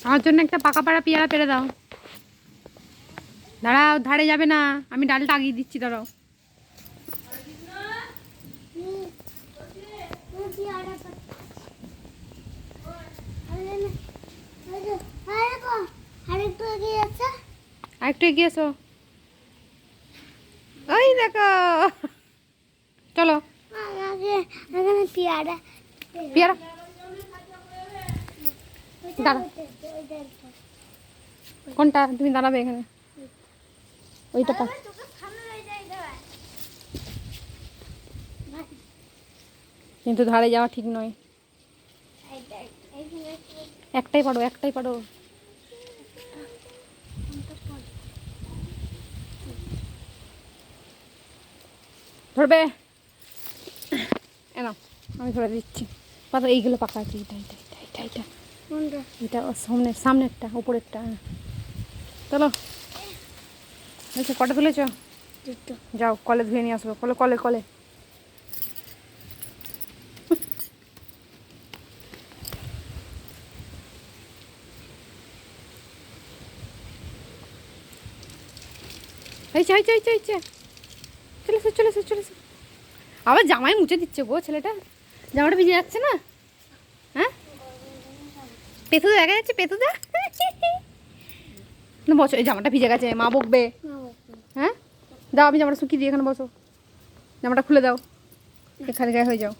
আমার জন্য একটা পাকা পাড়া পেয়ারা পেরে দাও। দাঁড়াও, ধারে যাবে না, আমি ডালটা আগিয়ে দিচ্ছি, দাঁড়াও। আরেকটু এগিয়ে এসো, ওই দেখো, চলো। পেয়ারা পেয়ারা দাঁড়া, কোনটা তুমি দাঁড়াবে এখানে, ওইটা পা। কিন্তু ধারে যাওয়া ঠিক নয়, একটাই পারো, একটাই পারো। ধরবে এনা, আমি ধরে দিচ্ছি। পাতা এইগুলো পাকা আছে, এটা এটা এটা এটা এটা এটা সামনের, সামনেরটা, উপরেরটা। চলো, আচ্ছা কটা তুলেছ? যাও কলে ধুয়ে নিয়ে আসবো, কলে কলে কলে। হয়েছে হয়েছে হয়েছে হয়েছে, চলেছে চলেছে চলেছে। আবার জামাই মুছে দিচ্ছে গো ছেলেটা, জামাটা ভিজে যাচ্ছে না? হ্যাঁ, পেতুদা দেখা যাচ্ছে, পেতুদা না বসো, এই জামাটা ভিজে গেছে, মা বকবে। হ্যাঁ দাও, আমি জামাটা শুকিয়ে দিই, এখানে বসো, জামাটা খুলে দাও, এখানে গায়ে হয়ে যাও।